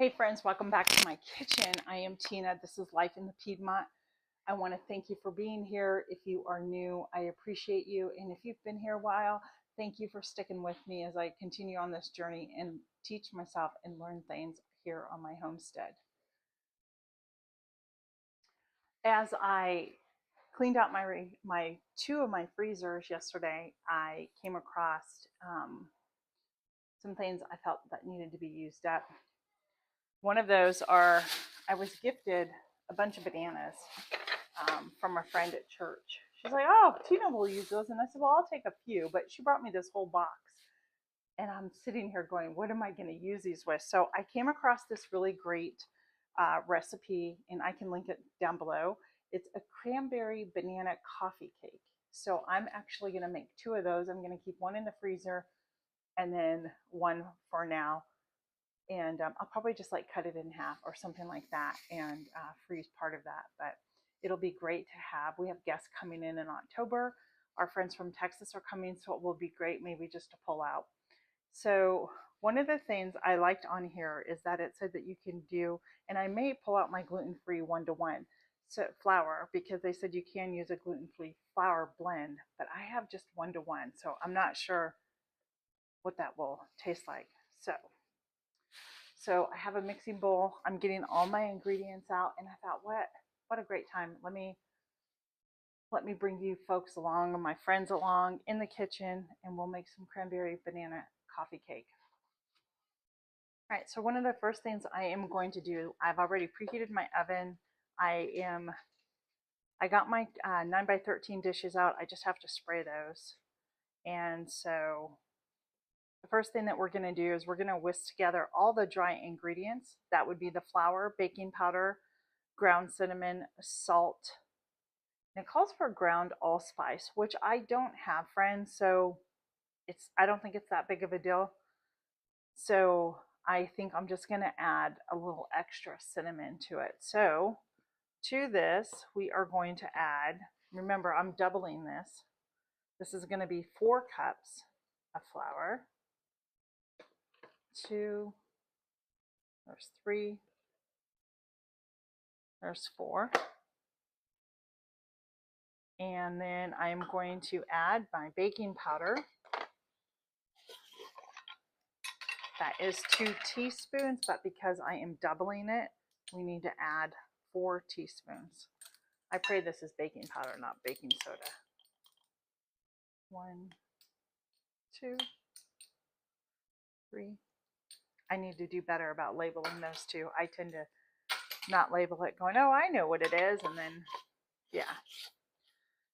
Hey friends, welcome back to my kitchen. I am Tina. This is Life in the Piedmont. I want to thank you for being here. If you are new, I appreciate you. And if you've been here a while, thank you for sticking with me as I continue on this journey and teach myself and learn things here on my homestead. As I cleaned out my two of my freezers yesterday, I came across some things I felt that needed to be used up. One of those are, I was gifted a bunch of bananas from a friend at church. She's like, oh, Tina will use those. And I said, well, I'll take a few. But she brought me this whole box. And I'm sitting here going, what am I going to use these with? So I came across this really great recipe, and I can link it down below. It's a cranberry banana coffee cake. So I'm actually going to make two of those. I'm going to keep one in the freezer and then one for now. And I'll probably just like cut it in half or something like that and freeze part of that. But it'll be great to have. We have guests coming in October. Our friends from Texas are coming, so it will be great maybe just to pull out. So one of the things I liked on here is that it said that you can do, and I may pull out my gluten-free one-to-one flour because they said you can use a gluten-free flour blend, but I have just one-to-one, so I'm not sure what that will taste like. So I have a mixing bowl. I'm getting all my ingredients out, and I thought, what a great time. Let me bring you folks along and my friends along in the kitchen, and we'll make some cranberry banana coffee cake. All right, so one of the first things I am going to do, I've already preheated my oven. I got my 9x13 dishes out. I just have to spray those. And so the first thing that we're going to do is we're going to whisk together all the dry ingredients. That would be the flour, baking powder, ground cinnamon, salt. And it calls for ground allspice, which I don't have, friends, so I don't think it's that big of a deal. So I think I'm just going to add a little extra cinnamon to it. So to this, we are going to add, remember, I'm doubling this. This is going to be 4 cups of flour. 2, there's 3, there's 4. And then I'm going to add my baking powder. That is 2 teaspoons, but because I am doubling it, we need to add 4 teaspoons. I pray this is baking powder, not baking soda. 1, 2, 3. I need to do better about labeling those two. I tend to not label it going, oh, I know what it is. And then, yeah.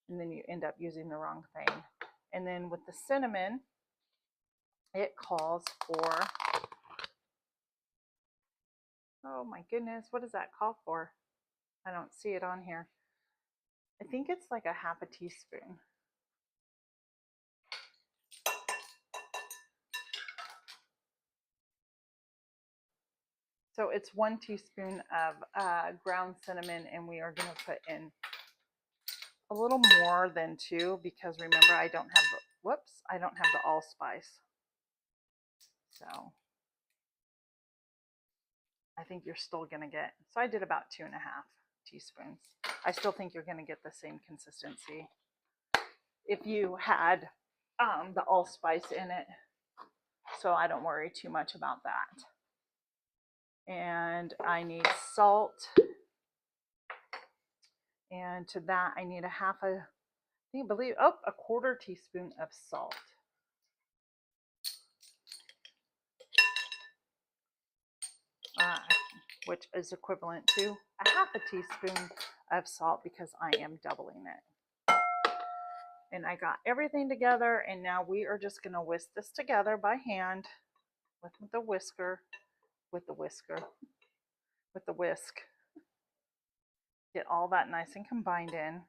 And then you end up using the wrong thing. And then with the cinnamon, it calls for, oh my goodness, what does that call for? I don't see it on here. I think it's like a half a teaspoon. So it's 1 teaspoon of ground cinnamon, and we are going to put in a little more than 2 because remember I don't have the allspice. So I think you're still going to get, so I did about 2.5 teaspoons. I still think you're going to get the same consistency if you had the allspice in it. So I don't worry too much about that. And I need salt. And to that, I need a quarter teaspoon of salt. Which is equivalent to a half a teaspoon of salt because I am doubling it. And I got everything together, and now we are just going to whisk this together by hand with the whisk. Get all that nice and combined in.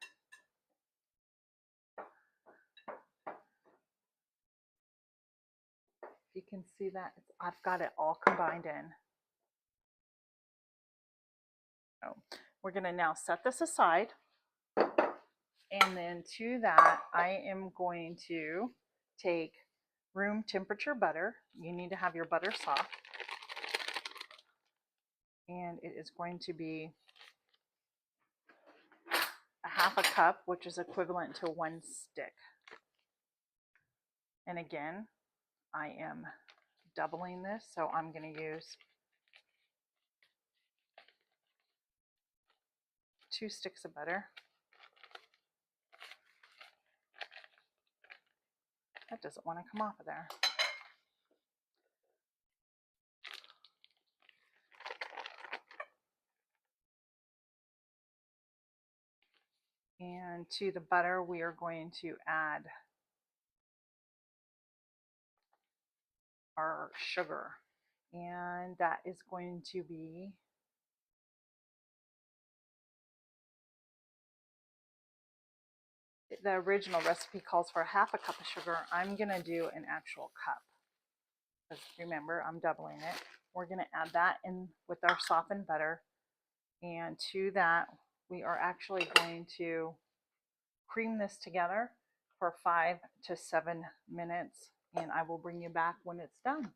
If you can see that, I've got it all combined in. So we're going to now set this aside. And then to that, I am going to take room temperature butter. You need to have your butter soft. and it is going to be a half a cup, which is equivalent to 1 stick. And again, I am doubling this, so I'm going to use 2 sticks of butter. That doesn't want to come off of there. And to the butter, we are going to add our sugar. And that is going to be the original recipe calls for half a cup of sugar. I'm going to do an actual cup. Because remember, I'm doubling it. We're going to add that in with our softened butter. And to that, we are actually going to cream this together for 5 to 7 minutes. And I will bring you back when it's done.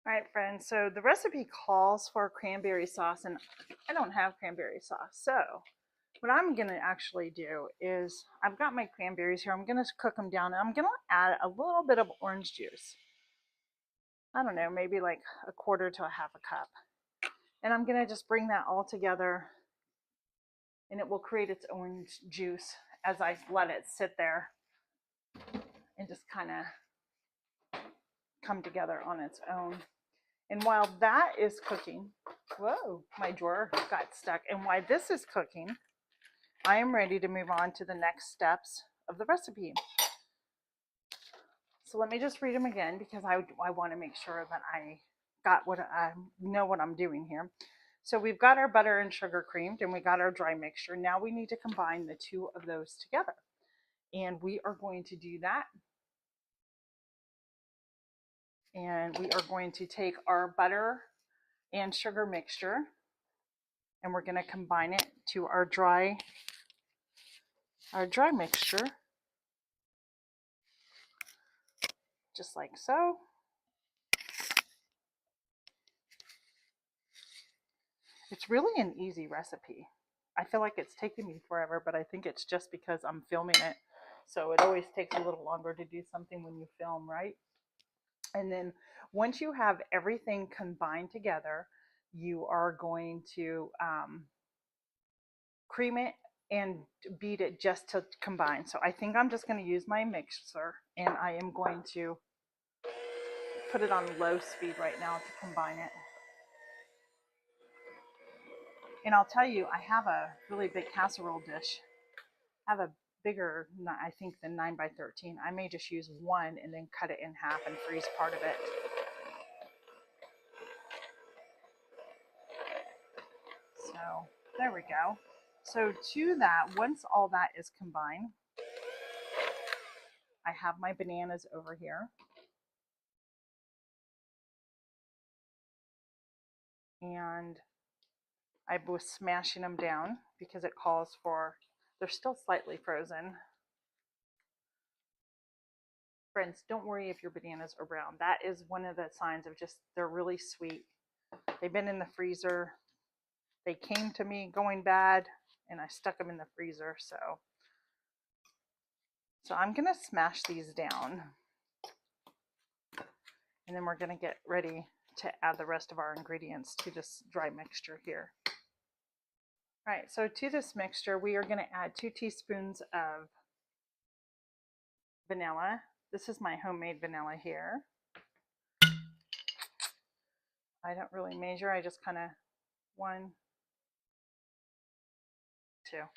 All right, friends, so the recipe calls for cranberry sauce, and I don't have cranberry sauce. So what I'm going to actually do is I've got my cranberries here. I'm going to cook them down, and I'm going to add a little bit of orange juice. I don't know, maybe like a quarter to a half a cup. And I'm going to just bring that all together, and it will create its own juice as I let it sit there and just kind of come together on its own. And while that is cooking, whoa, my drawer got stuck. And while this is cooking, I am ready to move on to the next steps of the recipe. So let me just read them again, because I want to make sure that I got what I know what I'm doing here. So we've got our butter and sugar creamed, and we got our dry mixture. Now we need to combine the two of those together. And we are going to do that. And we are going to take our butter and sugar mixture, and we're going to combine it to our dry mixture, just like so. It's really an easy recipe. I feel like it's taken me forever, but I think it's just because I'm filming it. So it always takes a little longer to do something when you film, right? And then once you have everything combined together, you are going to cream it and beat it just to combine. So I think I'm just going to use my mixer, and I am going to put it on low speed right now to combine it. And I'll tell you, I have a really big casserole dish. I have a bigger, I think, than 9 by 13. I may just use one and then cut it in half and freeze part of it. So there we go. So to that, once all that is combined, I have my bananas over here. And I was smashing them down because it calls for, they're still slightly frozen. Friends, don't worry if your bananas are brown. That is one of the signs of just, they're really sweet. They've been in the freezer. They came to me going bad, and I stuck them in the freezer. So I'm going to smash these down. And then we're going to get ready to add the rest of our ingredients to this dry mixture here. All right, so to this mixture, we are going to add 2 teaspoons of vanilla. This is my homemade vanilla here. I don't really measure, I just kind of 1, 2,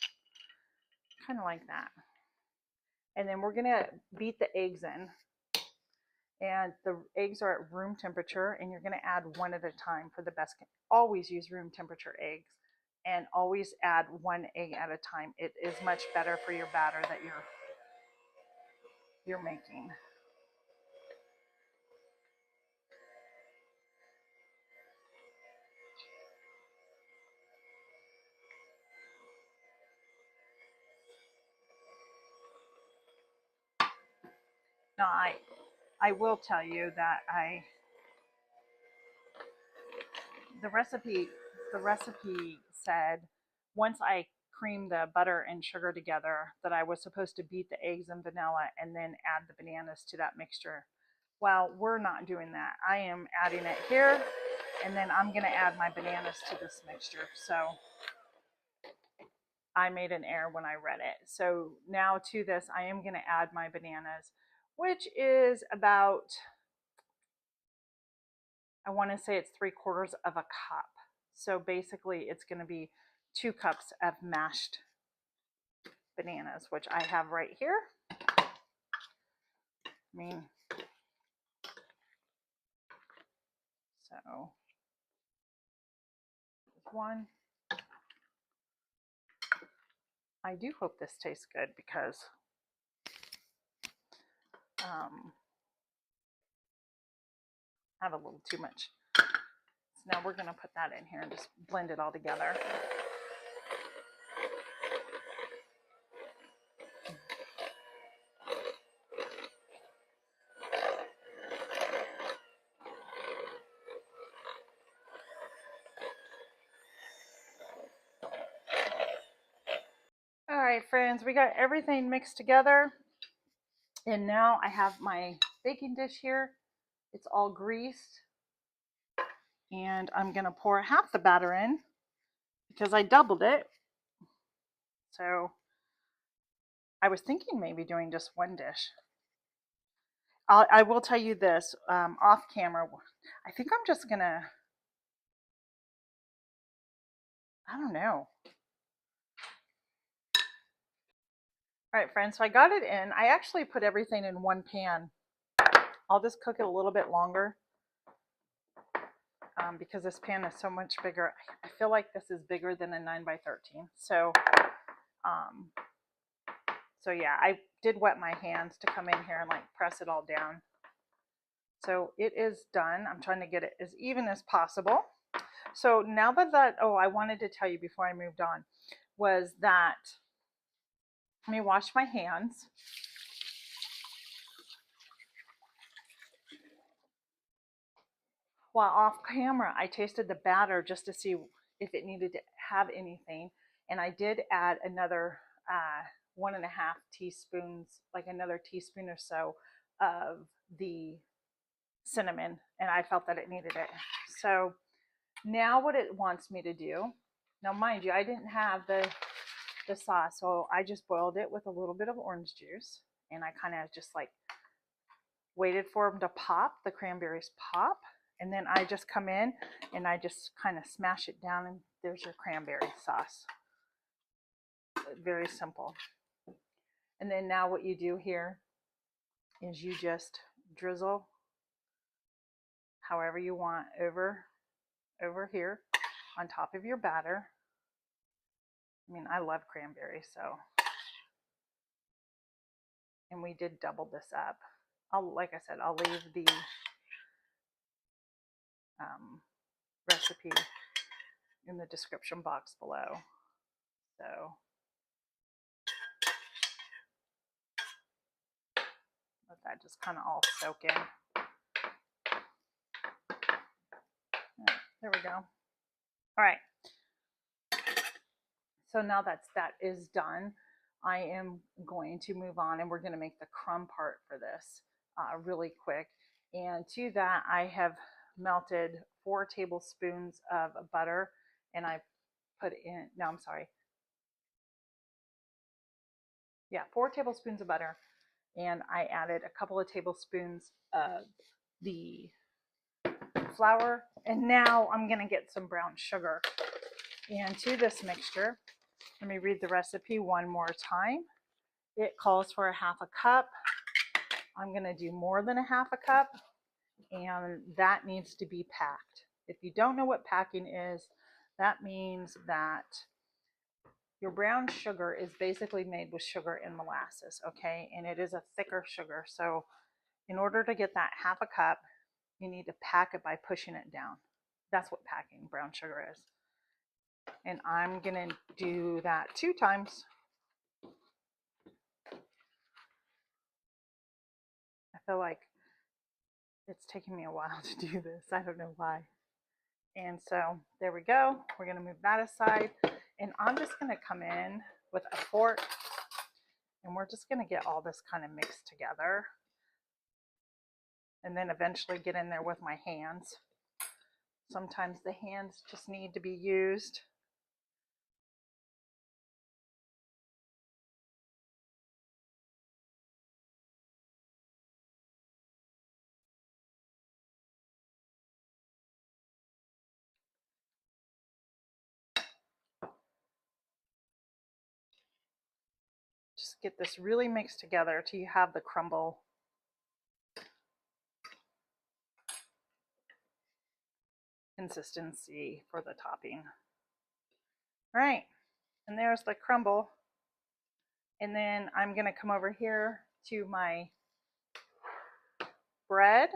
kind of like that. And then we're going to beat the eggs in. And the eggs are at room temperature, and you're going to add 1 at a time for the best. Always use room temperature eggs, and always add 1 egg at a time. It is much better for your batter that you're making. Now I will tell you that the recipe said once I cream the butter and sugar together that I was supposed to beat the eggs and vanilla and then add the bananas to that mixture. Well, we're not doing that. I am adding it here, and then I'm going to add my bananas to this mixture. So I made an error when I read it. So now to this, I am going to add my bananas, which is about, I want to say it's 3/4 of a cup. So basically it's going to be 2 cups of mashed bananas, which I have right here. I mean, so one. I do hope this tastes good because I have a little too much. So now we're going to put that in here and just blend it all together. All right, friends, we got everything mixed together. And now I have my baking dish here. It's all greased. And I'm going to pour half the batter in because I doubled it. So I was thinking maybe doing just one dish. I will tell you this off camera. I think I'm just going to, I don't know. All right, friends, so I got it in. I actually put everything in one pan. I'll just cook it a little bit longer because this pan is so much bigger. I feel like this is bigger than a 9x13. So yeah, I did wet my hands to come in here and like press it all down. So it is done. I'm trying to get it as even as possible. So now I wanted to tell you before I moved on, was that, let me wash my hands. While off camera, I tasted the batter just to see if it needed to have anything. And I did add another 1.5 teaspoons, like another teaspoon or so of the cinnamon, and I felt that it needed it. So now what it wants me to do, now mind you, I didn't have the sauce, so I just boiled it with a little bit of orange juice, and I kind of just like waited for them to pop, the cranberries pop, and then I just come in and I just kind of smash it down, and there's your cranberry sauce. Very simple. And then now what you do here is you just drizzle however you want over here on top of your batter. I mean, I love cranberries, so. And we did double this up. Like I said, I'll leave the recipe in the description box below. So let that just kind of all soak in. There we go. All right. So now that is done, I am going to move on, and we're going to make the crumb part for this really quick. And to that, I have melted 4 tablespoons of butter, and I put in, no, I'm sorry. Yeah, 4 tablespoons of butter, and I added a couple of tablespoons of the flour, and now I'm going to get some brown sugar. And to this mixture, let me read the recipe one more time. It calls for 1/2 cup. I'm going to do more than 1/2 cup, and that needs to be packed. If you don't know what packing is, that means that your brown sugar is basically made with sugar and molasses, okay? And it is a thicker sugar. So in order to get that 1/2 cup, you need to pack it by pushing it down. That's what packing brown sugar is. And I'm going to do that 2 times. I feel like it's taking me a while to do this. I don't know why. And so there we go. We're going to move that aside. And I'm just going to come in with a fork, and we're just going to get all this kind of mixed together. And then eventually get in there with my hands. Sometimes the hands just need to be used. Just get this really mixed together till you have the crumble consistency for the topping. All right, and there's the crumble. And then I'm going to come over here to my bread.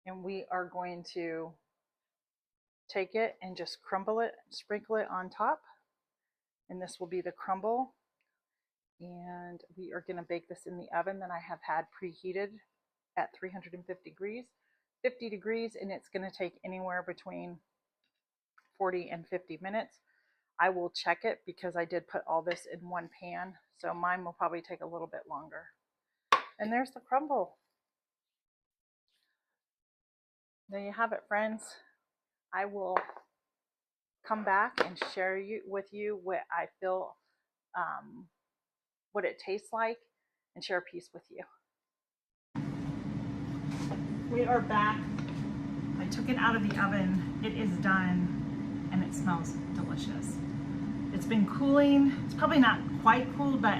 And we are going to take it and just crumble it, sprinkle it on top. And this will be the crumble. And we are going to bake this in the oven that I have had preheated at 350 degrees, 50 degrees, and it's going to take anywhere between 40 and 50 minutes. I will check it because I did put all this in one pan, so mine will probably take a little bit longer. And there's the crumble. There you have it, friends. I will come back and share with you what I feel, what it tastes like, and share a piece with you. We are back. I took it out of the oven. It is done, and it smells delicious. It's been cooling. It's probably not quite cool, but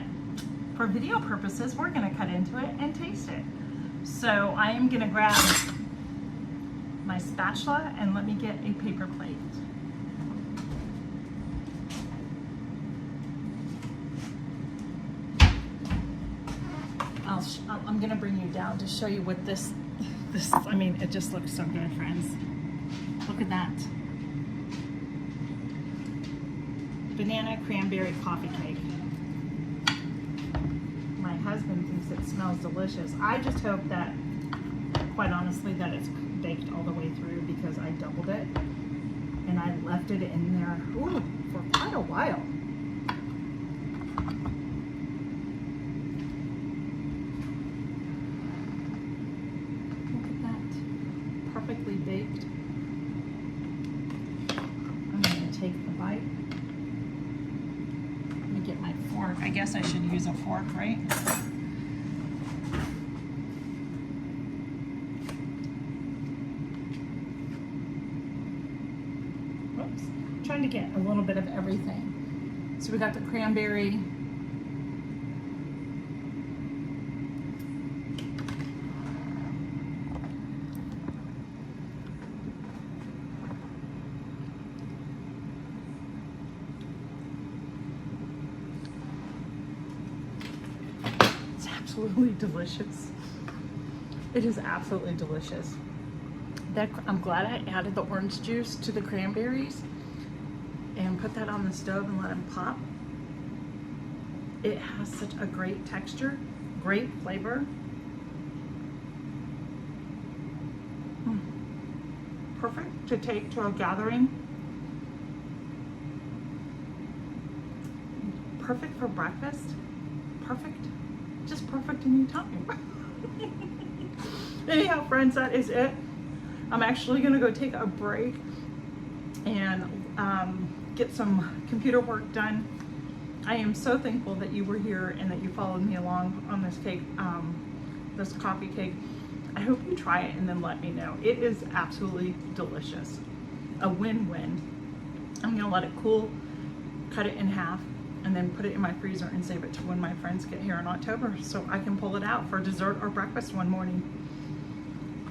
for video purposes, we're gonna cut into it and taste it. So I am gonna grab my spatula and let me get a paper plate. I'm gonna bring you down to show you what this, I mean, it just looks so good, friends. Look at that. Banana cranberry coffee cake. My husband thinks it smells delicious. I just hope that, quite honestly, that it's baked all the way through because I doubled it and I left it in there for quite a while. Look at that, perfectly baked. I'm going to take the bite. Let me get my fork. I guess I should use a fork, right? Trying to get a little bit of everything. So we got the cranberry, it's absolutely delicious. It is absolutely delicious. I'm glad I added the orange juice to the cranberries and put that on the stove and let them pop. It has such a great texture, great flavor. Perfect to take to a gathering. Perfect for breakfast. Perfect, just perfect any time. Anyhow, friends, that is it. I'm actually gonna go take a break and get some computer work done. I am so thankful that you were here and that you followed me along on this cake, this coffee cake. I hope you try it and then let me know. It is absolutely delicious. A win-win. I'm gonna let it cool, cut it in half, and then put it in my freezer and save it to when my friends get here in October so I can pull it out for dessert or breakfast one morning.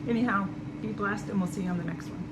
Anyhow, be blessed and we'll see you on the next one.